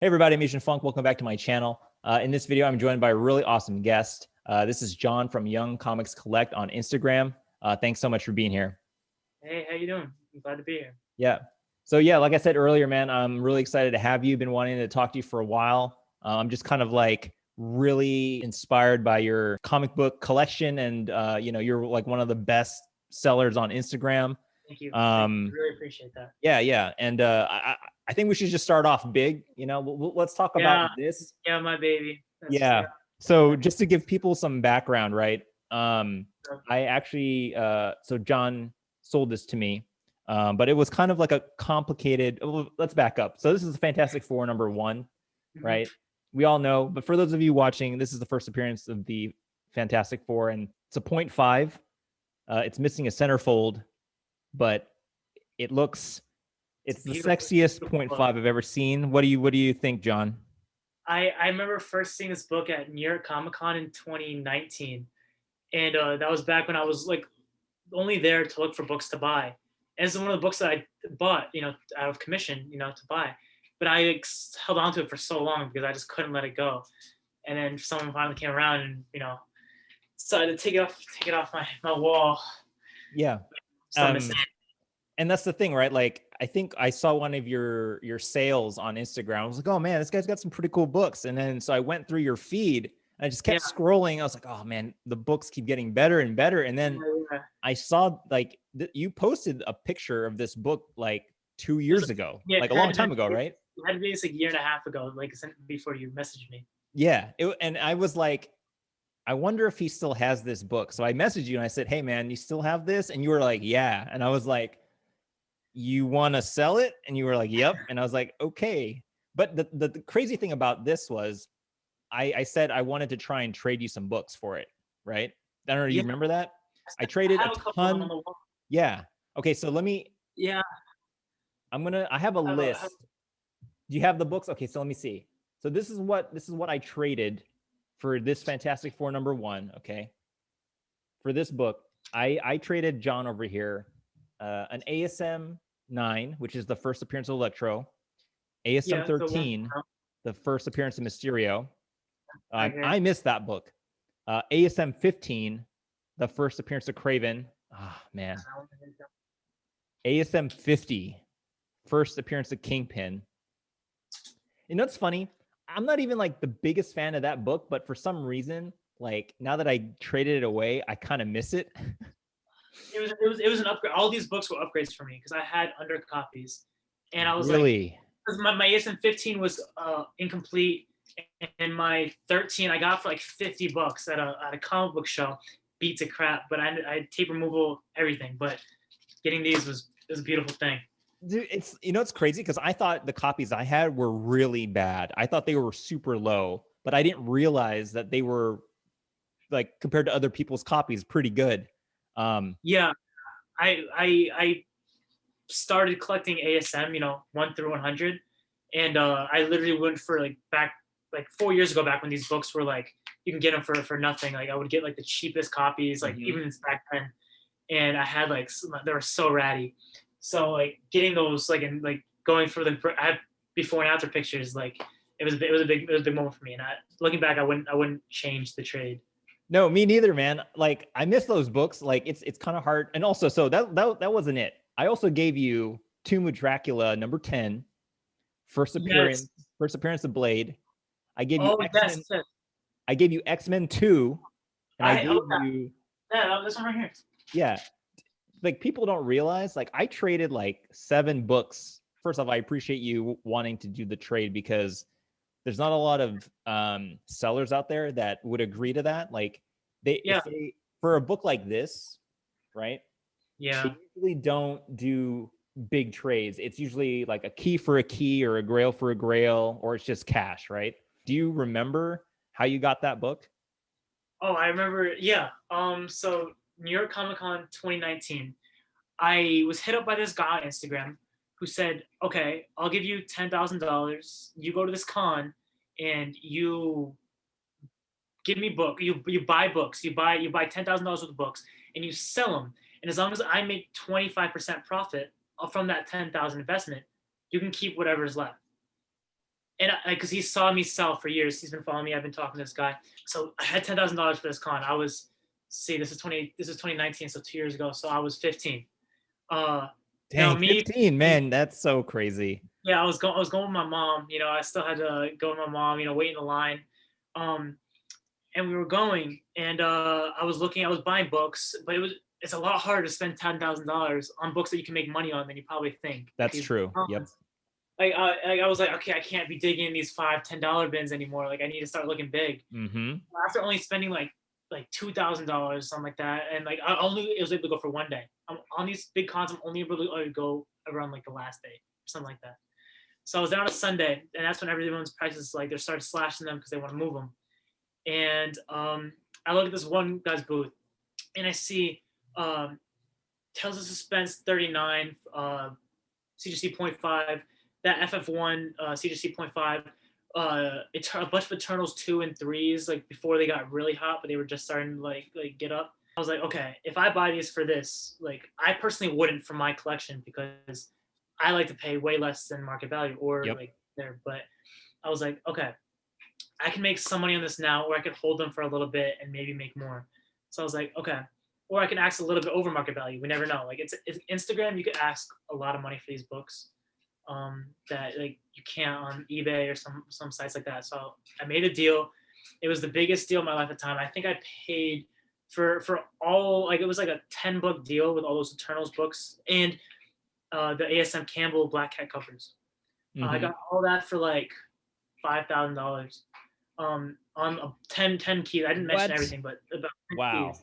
Hey everybody, I'm Aznfunk. Welcome back to my channel. In this video, I'm joined by a really awesome guest. This is John from YoungComicsCollect on Instagram. Thanks so much for being here. Hey, how you doing? I'm glad to be here. Yeah. So yeah, like I said earlier, man, I'm really excited to have you. Been wanting to talk to you for a while. I'm just kind of like really inspired by your comic book collection, and you're like one of the best sellers on Instagram. Thank you. I really appreciate that. Yeah. And I think we should just start off big. Let's talk about this. Yeah, my baby. Yeah. So just to give people some background, right? I actually, so John sold this to me, but it was kind of like a complicated, let's back up. So this is the Fantastic Four #1, right? We all know, but for those of you watching, this is the first appearance of the Fantastic Four, and it's a 0.5. It's missing a centerfold, but it's the sexiest 0.5 I've ever seen. What do you think, John? I remember first seeing this book at New York Comic Con in 2019, and that was back when I was like only there to look for books to buy. And it's one of the books that I bought, out of commission, to buy. But I held on to it for so long because I just couldn't let it go. And then someone finally came around and decided to take it off my wall. Yeah. And that's the thing, right? Like, I think I saw one of your sales on Instagram. I was like, oh man, this guy's got some pretty cool books. And then so I went through your feed and I just kept scrolling. I was like, oh man, the books keep getting better and better. And then I saw like you posted a picture of this book like 2 years ago, like a long time ago, right? It had to be like a year and a half ago, like before you messaged me. Yeah. And I was like, I wonder if he still has this book. So I messaged you and I said, hey man, you still have this? And you were like, yeah. And I was like, you want to sell it? And you were like, yep. And I was like, okay. But the crazy thing about this was I said I wanted to try and trade you some books for it, right? I don't know, you remember that? I traded a ton. Yeah. Okay, so let me, I have a list. Do you have the books? Okay, so let me see. So this is what I traded for this Fantastic Four #1, okay? For this book, I traded John over here an ASM 9, which is the first appearance of Electro, ASM 13, the first appearance of Mysterio. I missed that book. ASM 15, the first appearance of Craven. Ah, man. ASM 50, first appearance of Kingpin. You know what's funny? I'm not even like the biggest fan of that book, but for some reason, like now that I traded it away, I kind of miss it. It was an upgrade. All these books were upgrades for me because I had under copies, and I was really? Like, my ASM 15 was incomplete, and my 13 I got for like $50 at a comic book show. Beat to crap, but I had tape removal, everything. But getting these was a beautiful thing. Dude, it's it's crazy because I thought the copies I had were really bad. I thought they were super low, but I didn't realize that they were like compared to other people's copies, pretty good. Yeah, I started collecting ASM, 1 through 100, and I literally went for like 4 years ago, back when these books were like you can get them for nothing. Like I would get like the cheapest copies, like even back then, and I had like they were so ratty. So like getting those like and like going for them, I had before and after pictures. Like it was a big moment for me. And looking back, I wouldn't change the trade. No, me neither, man. Like I miss those books. Like it's kind of hard. And also, so that wasn't it. I also gave you Tomb of Dracula #10, first appearance of Blade. I gave you X-Men. I gave you X-Men 2, and I gave you this one right here. Yeah. Like people don't realize, like I traded like 7 books. First off, I appreciate you wanting to do the trade because there's not a lot of sellers out there that would agree to that. Like if they for a book like this, right? Yeah. They usually don't do big trades. It's usually like a key for a key or a grail for a grail, or it's just cash, right? Do you remember how you got that book? Oh, I remember. Yeah. So New York Comic Con 2019, I was hit up by this guy on Instagram who said, okay, I'll give you $10,000. You go to this con and you give me book. You buy books. You buy $10,000 worth of books and you sell them. And as long as I make 25% profit from that 10,000 investment, you can keep whatever's left. And because he saw me sell for years, he's been following me. I've been talking to this guy. So I had $10,000 for this con. I was, see, this is 2019, so 2 years ago. So I was 15. Dang, 15, man, that's so crazy. Yeah, I was going with my mom. You know, I still had to go with my mom. You know, wait in the line. And we were going, and I was buying books, but it's a lot harder to spend $10,000 on books that you can make money on than you probably think. That's true. Yep. Like I was like, okay, I can't be digging in these $5-10 bins anymore. Like I need to start looking big. Mm-hmm. After only spending like $2,000, something like that, and like I was able to go for one day. On these big cons, I'm only able to go around like the last day, or something like that. So I was there on a Sunday, and that's when everyone's prices like they started slashing them because they want to move them. And I look at this one guy's booth, and I see Tales of Suspense 39, CGC 0.5, that FF1 CGC 0.5, a bunch of Eternals 2 and 3s, like before they got really hot, but they were just starting to like get up. I was like, okay, if I buy these for this, like I personally wouldn't for my collection because I like to pay way less than market value or like there. But I was like, okay, I can make some money on this now, or I could hold them for a little bit and maybe make more. So I was like, okay, or I can ask a little bit over market value. We never know. Like it's Instagram, you could ask a lot of money for these books that like you can't on eBay or some sites like that. So I made a deal. It was the biggest deal of my life at the time. I think I paid for all, like it was like a 10-book deal with all those Eternals books and the ASM Campbell Black Cat covers. I got all that for like $5,000 on 10 keys. I didn't mention everything, but about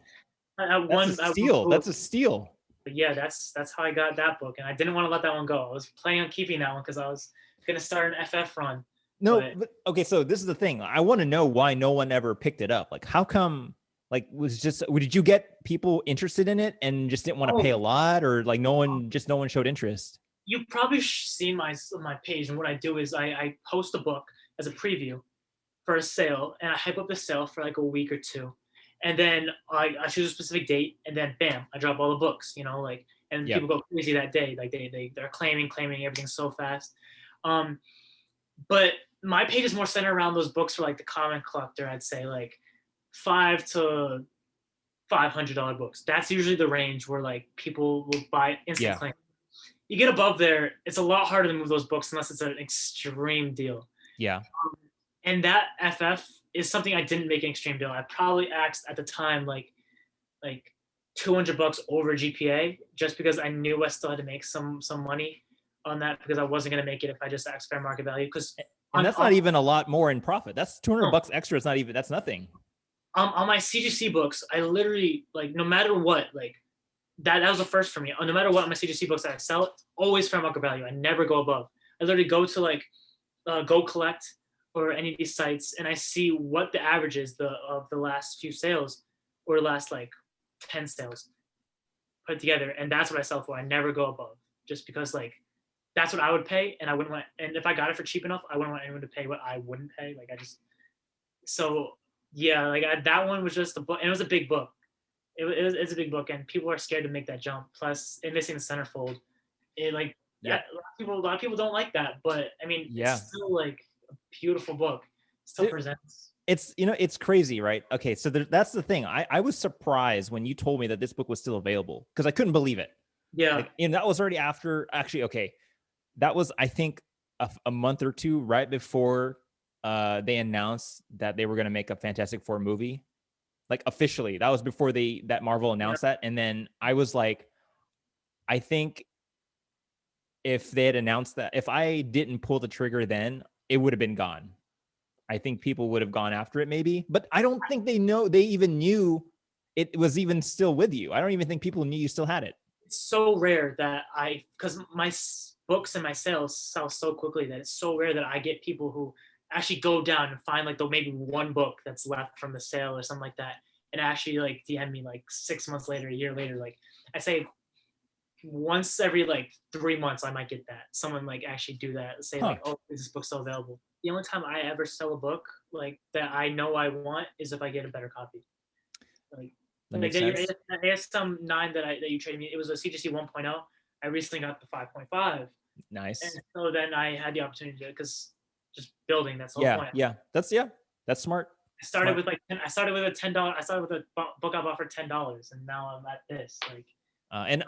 10 keys. That's a steal. That's a steal. But yeah, that's how I got that book, and I didn't want to let that one go. I was planning on keeping that one because I was gonna start an FF run. No, but okay. So this is the thing. I want to know why no one ever picked it up. Like, how come? Like, did you get people interested in it and just didn't want to pay a lot, or like no one showed interest? You've probably seen my page, and what I do is I post a book as a preview for a sale, and I hype up the sale for like a week or two. And then I choose a specific date, and then bam, I drop all the books, you know, like, and people go crazy that day. Like they're claiming everything so fast. But my page is more centered around those books for like the comic collector. I'd say like $500 to $500 books. That's usually the range where like people will buy instant claim. You get above there, it's a lot harder to move those books unless it's an extreme deal. Yeah. And that FF is something I didn't make an extreme deal. I probably asked at the time like $200 over GPA just because I knew I still had to make some money on that because I wasn't going to make it if I just asked fair market value. And that's not even a lot more in profit. That's $200 extra. It's not even, that's nothing. On my CGC books, I literally like no matter what, like that was the first for me. No matter what, on my CGC books that I sell, always fair market value. I never go above. I literally go to like Go Collect or any of these sites, and I see what the average is of the last few sales or last like 10 sales put together, and that's what I sell for. I never go above, just because like that's what I would pay, and I wouldn't want. And if I got it for cheap enough, I wouldn't want anyone to pay what I wouldn't pay. Like so yeah, like that one was just a book, and it was a big book. It's a big book, and people are scared to make that jump. Plus, it missing the centerfold. It like a lot of people don't like that, but I mean, it's still like a beautiful book. Still presents. It's it's crazy, right? Okay, so that's the thing. I was surprised when you told me that this book was still available because I couldn't believe it. Yeah, and that was already after. Actually, okay, that was I think a month or two right before they announced that they were going to make a Fantastic Four movie. Like officially, that was before that Marvel announced that. And then I was like, I think if they had announced that, if I didn't pull the trigger then, it would have been gone. I think people would have gone after it maybe, but I don't think they even knew it was even still with you. I don't even think people knew you still had it. It's so rare that because my books and my sales sell so quickly that it's so rare that I get people who actually go down and find like maybe one book that's left from the sale or something like that, and actually like DM me like 6 months later, a year later. Like I say once every like 3 months I might get that. Someone like actually do that, say like, oh, is this book still available? The only time I ever sell a book like that I know I want is if I get a better copy. Like ASM 9 that you traded me, it was a CGC 1.0. I recently got the 5.5. Nice. And so then I had the opportunity to, because just building. That's the whole point. That's smart. I started with I started with a $10. I started with a book I bought for $10, and now I'm at this. Like, and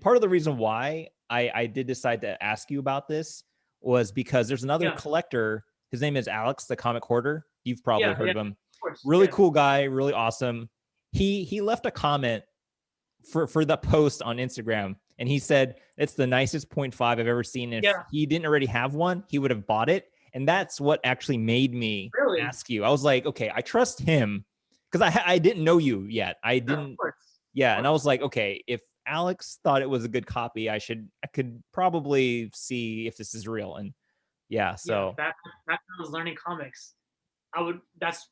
part of the reason why I did decide to ask you about this was because there's another collector. His name is Alex, the comic hoarder. You've probably heard of him. Of course. Really cool guy, really awesome. He left a comment for the post on Instagram, and he said it's the nicest 0.5 I've ever seen. If he didn't already have one, he would have bought it. And that's what actually made me ask you. I was like, okay, I trust him because I didn't know you yet. I didn't. And I was like, okay, if Alex thought it was a good copy, I could probably see if this is real. And so back when I was learning comics, that's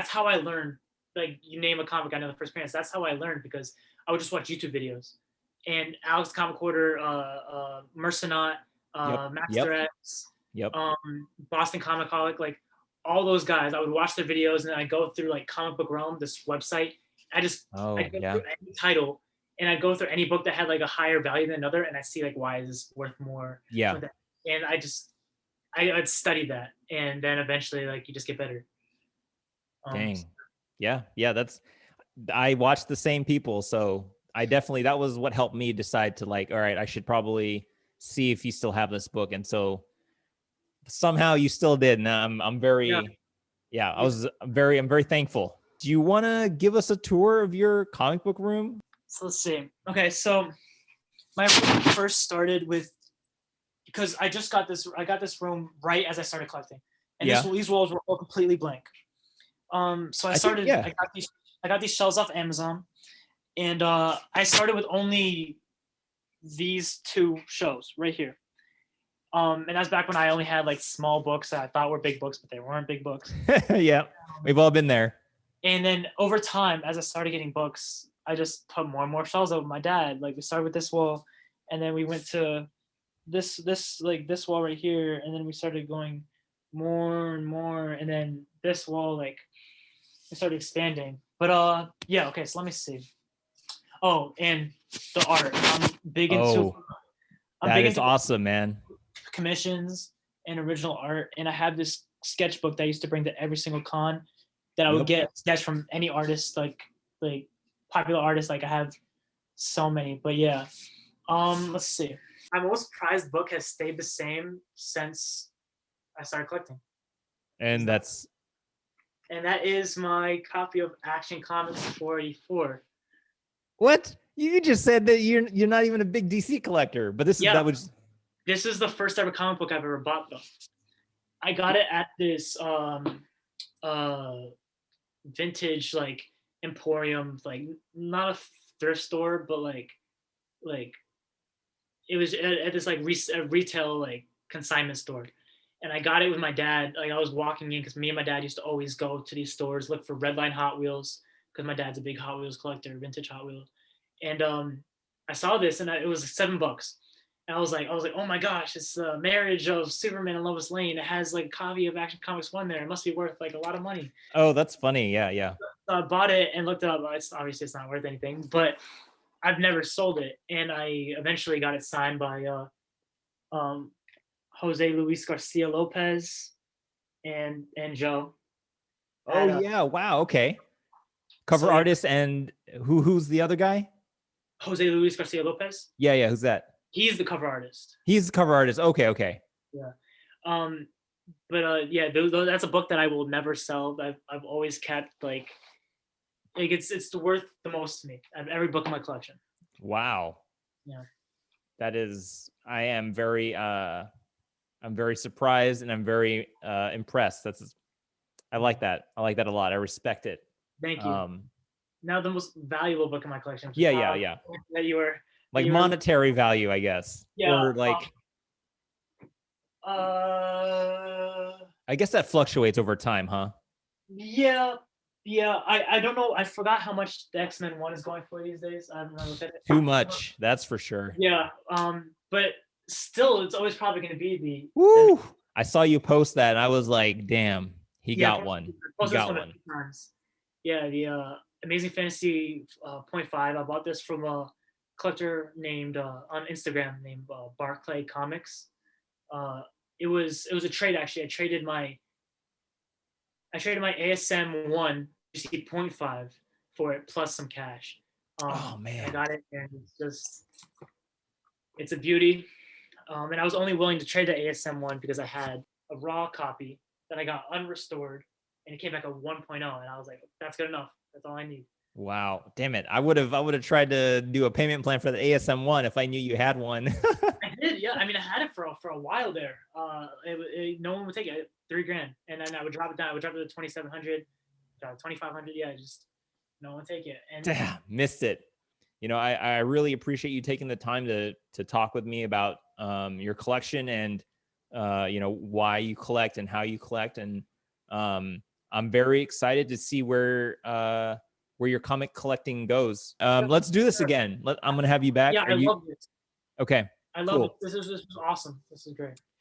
how I learned. Like, you name a comic, I know the first appearance. That's how I learned, because I would just watch YouTube videos. And Alex Comic Hoarder, Mercenaut, Master X, Boston COMICBOOK, like all those guys, I would watch their videos, and then I go through like Comic Book Realm, this website. I go through any title, and I go through any book that had like a higher value than another, and I see like, why is this worth more? And I'd study that, and then eventually like you just get better. Dang. That's, I watched the same people, so I definitely, that was what helped me decide to like, all right, I should probably see if you still have this book. And so somehow you still did. And I'm very I'm very thankful. Do you want to give us a tour of your comic book room? So let's see. Okay, so my room first started with, because I got this room right as I started collecting, and these walls were all completely blank. So I got these shelves off Amazon, and I started with only these two shows right here. And that's back when I only had like small books that I thought were big books, but they weren't big books. We've all been there. And then over time, as I started getting books, I just put more and more shelves up with my dad. Like, we started with this wall, and then we went to this wall right here, and then we started going more and more, and then this wall, like, we started expanding. But okay, so let me see. Oh, and the art. I'm big into awesome, man. Commissions and original art. And I have this sketchbook that I used to bring to every single con that I would get sketch from any artist, like popular artists. Like, I have so many. But let's see. My most prized book has stayed the same since I started collecting. And that is my copy of Action Comics 484. What? You just said that you're not even a big DC collector, but this is the first ever comic book I've ever bought, though. I got it at this vintage like emporium, like not a thrift store, but like it was at this like retail like consignment store. And I got it with my dad. Like, I was walking in, because me and my dad used to always go to these stores, look for Redline Hot Wheels, because my dad's a big Hot Wheels collector, vintage Hot Wheels. And I saw this, and it was $7. And I was like, oh my gosh, it's the marriage of Superman and Lois Lane. It has like a copy of Action Comics 1 there. It must be worth like a lot of money. Oh, that's funny. Yeah. So I bought it and looked it up. Obviously it's not worth anything, but I've never sold it. And I eventually got it signed by Jose Luis Garcia Lopez and Joe. Yeah. Wow. Okay. Cover artist, and who's the other guy? Jose Luis Garcia Lopez. Yeah. Who's that? He's the cover artist. He's the cover artist. Okay. Yeah. But that's a book that I will never sell. I've always kept like it's worth the most to me. I have every book in my collection. Wow. Yeah. That is. I'm very surprised, and I'm very impressed. I like that. I like that a lot. I respect it. Thank you. Now the most valuable book in my collection. Yeah. That you were like monetary value, I guess. Yeah. Or like. I guess that fluctuates over time, huh? Yeah. I don't know. I forgot how much the X-Men 1 is going for these days. I don't know. Too much. That's for sure. Yeah. But still, it's always probably going to be the. Woo! I saw you post that, and I was like, "Damn, he got one." He got one. Yeah, the Amazing Fantasy 0.5. I bought this from a collector named on Instagram named Barclay Comics, It was a trade actually. I traded my ASM 1 0.5 for it plus some cash. Oh And I man. got it, and it's a beauty. And I was only willing to trade the ASM 1 because I had a raw copy that I got unrestored, and it came back a 1.0, and I was like, that's good enough. That's all I need. Wow. Damn it. I would have tried to do a payment plan for the ASM one if I knew you had one. I did, yeah. I mean, I had it for a while there. No one would take it. $3,000, and then I would drop it down. I would drop it to 2,700, 2,500. Yeah, just no one would take it. And Damn, missed it. You know, I really appreciate you taking the time to talk with me about your collection and you know, why you collect and how you collect. And I'm very excited to see where your comic collecting goes. Let's do this again. I'm gonna have you back. yeah, Are I you love this. okay? I love Cool. it. This was awesome. This is great.